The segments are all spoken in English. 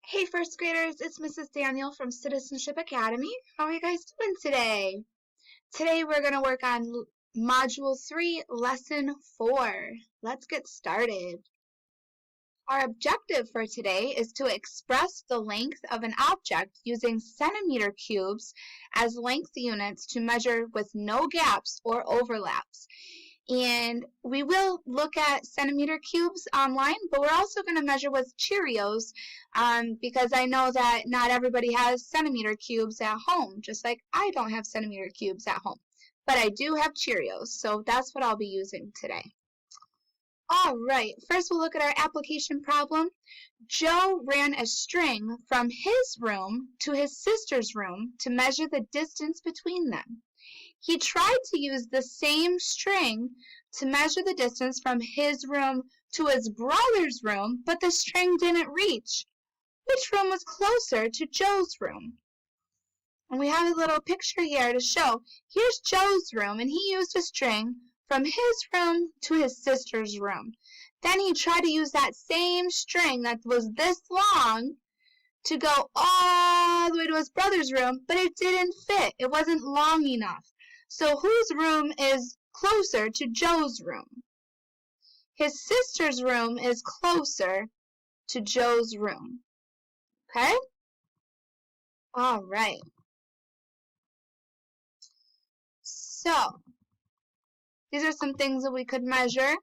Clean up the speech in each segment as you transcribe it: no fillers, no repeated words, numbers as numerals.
Hey first graders, it's Mrs. Daniel from Citizenship Academy. How are you guys doing today? Today we're going to work on Module 3, Lesson 4. Let's get started. Our objective for today is to express the length of an object using centimeter cubes as length units to measure with no gaps or overlaps. And we will look at centimeter cubes online, but we're also going to measure with Cheerios because I know that not everybody has centimeter cubes at home, just like I don't have centimeter cubes at home. But I do have Cheerios, so that's what I'll be using today. All right, first we'll look at our application problem. Joe ran a string from his room to his sister's room to measure the distance between them. He tried to use the same string to measure the distance from his room to his brother's room, but the string didn't reach. Which room was closer to Joe's room? And we have a little picture here to show. Here's Joe's room, and he used a string from his room to his sister's room. Then he tried to use that same string that was this long to go all the way to his brother's room, but it didn't fit. It wasn't long enough. So whose room is closer to Joe's room? His sister's room is closer to Joe's room. Okay? All right. So, these are some things that we could measure.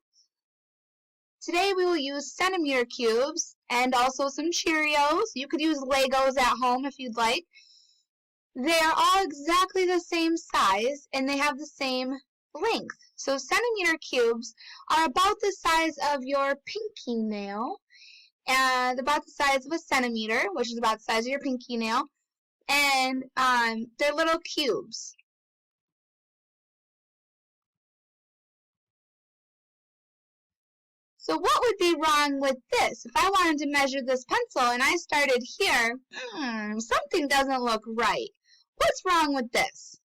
Today we will use centimeter cubes and also some Cheerios. You could use Legos at home if you'd like. They are all exactly the same size and they have the same length. So centimeter cubes are about the size of your pinky nail and about the size of a centimeter, which is about the size of your pinky nail, and they're little cubes. So what would be wrong with this? If I wanted to measure this pencil and I started here, something doesn't look right. What's wrong with this?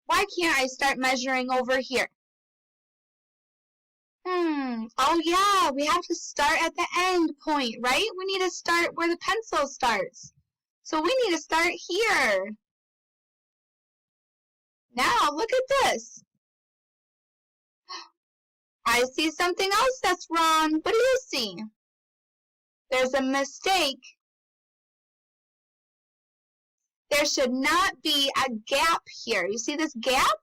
Why can't I start measuring over here? Oh yeah, we have to start at the end point, right? We need to start where the pencil starts. So we need to start here. Now, look at this. I see something else that's wrong. What do you see? There's a mistake. There should not be a gap here. You see this gap?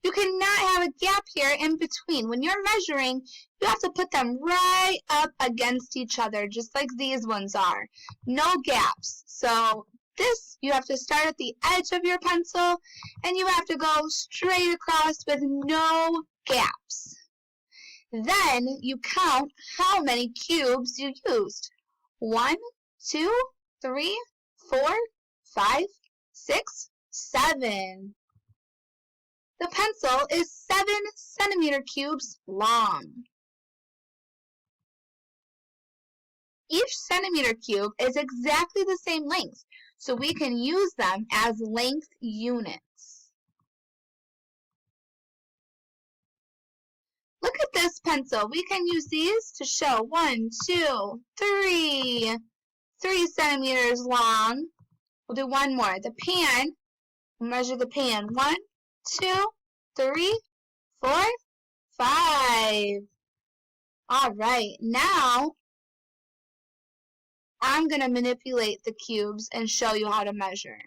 You cannot have a gap here in between. When you're measuring, you have to put them right up against each other, just like these ones are. No gaps. So this, you have to start at the edge of your pencil, and you have to go straight across with no gaps. Then you count how many cubes you used. 1, 2, 3, 4, 5, 6, 7. The pencil is 7 centimeter cubes long. Each centimeter cube is exactly the same length, so we can use them as length units. Look at this pencil. We can use these to show 1, 2, 3 centimeters long. We'll do one more. The pan, we'll measure the pan. 1, 2, 3, 4, 5. All right, now I'm going to manipulate the cubes and show you how to measure.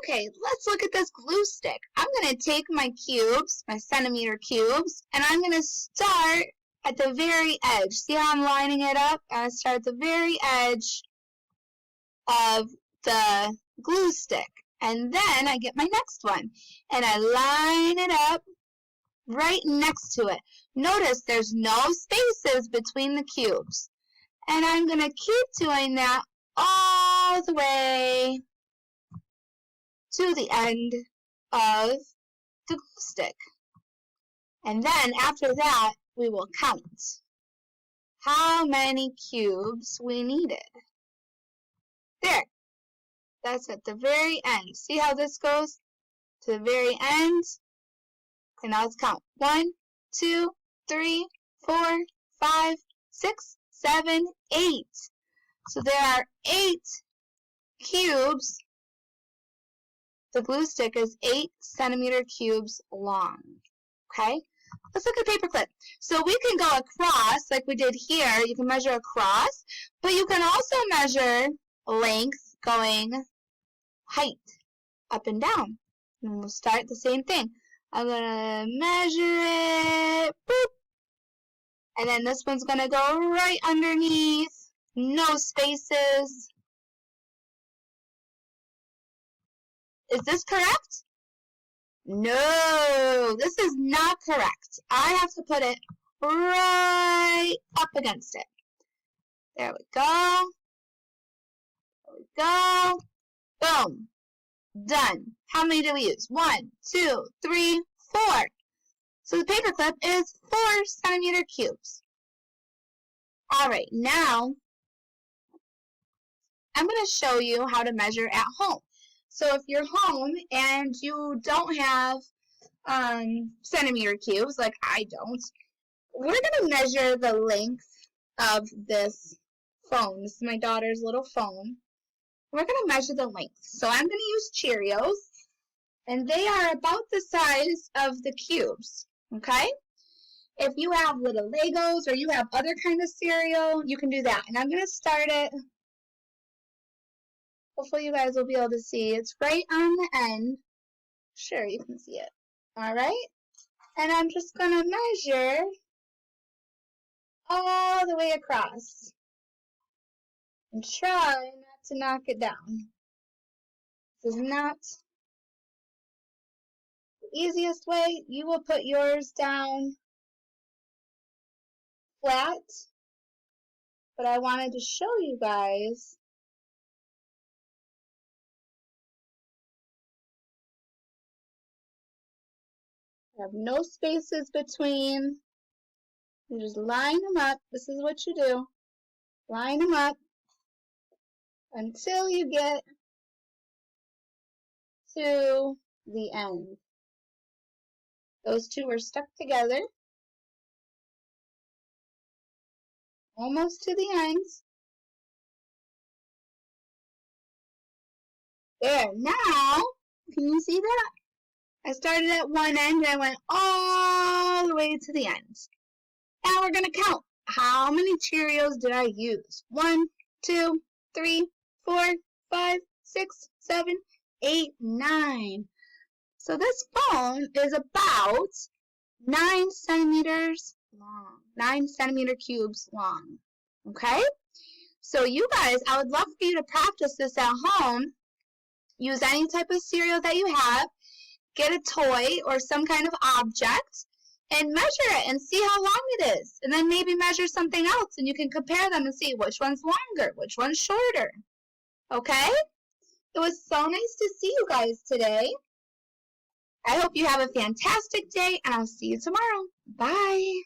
Okay, let's look at this glue stick. I'm going to take my cubes, my centimeter cubes, and I'm going to start at the very edge. See how I'm lining it up? I start at the very edge of the glue stick. And then I get my next one, and I line it up right next to it. Notice there's no spaces between the cubes. And I'm going to keep doing that all the way to the end of the glue stick. And then after that, we will count how many cubes we needed. There. That's at the very end. See how this goes? to the very end. Okay, now let's count. 1, 2, 3, 4, 5, 6, 7, 8. So there are 8 cubes. The glue stick is 8 centimeter cubes long. Okay? Let's look at the paper clip. So we can go across, like we did here. You can measure across, but you can also measure length going height, up and down. And we'll start the same thing. I'm going to measure it. Boop. And then this one's going to go right underneath. No spaces. Is this correct? No, this is not correct. I have to put it right up against it. There we go. There we go. Boom. Done. How many do we use? 1, 2, 3, 4. So the paper clip is 4 centimeter cubes. All right, now I'm going to show you how to measure at home. So if you're home and you don't have centimeter cubes, like I don't, we're going to measure the length of this phone. This is my daughter's little phone. We're going to measure the length. So I'm going to use Cheerios, and they are about the size of the cubes, okay? If you have little Legos or you have other kind of cereal, you can do that. And I'm going to start it. Hopefully you guys will be able to see. It's right on the end. Sure, you can see it. All right? And I'm just going to measure all the way across. And try not to knock it down. This is not the easiest way. You will put yours down flat. But I wanted to show you guys have no spaces between. You just line them up. This is what you do. Line them up until you get to the end. Those two are stuck together. Almost to the ends. There. Now, can you see that? I started at one end and I went all the way to the end. Now we're going to count. How many Cheerios did I use? 1, 2, 3, 4, 5, 6, 7, 8, 9. So this phone is about 9 centimeters long. 9 centimeter cubes long. Okay? So you guys, I would love for you to practice this at home. Use any type of cereal that you have. Get a toy or some kind of object and measure it and see how long it is. And then maybe measure something else and you can compare them and see which one's longer, which one's shorter. Okay? It was so nice to see you guys today. I hope you have a fantastic day and I'll see you tomorrow. Bye.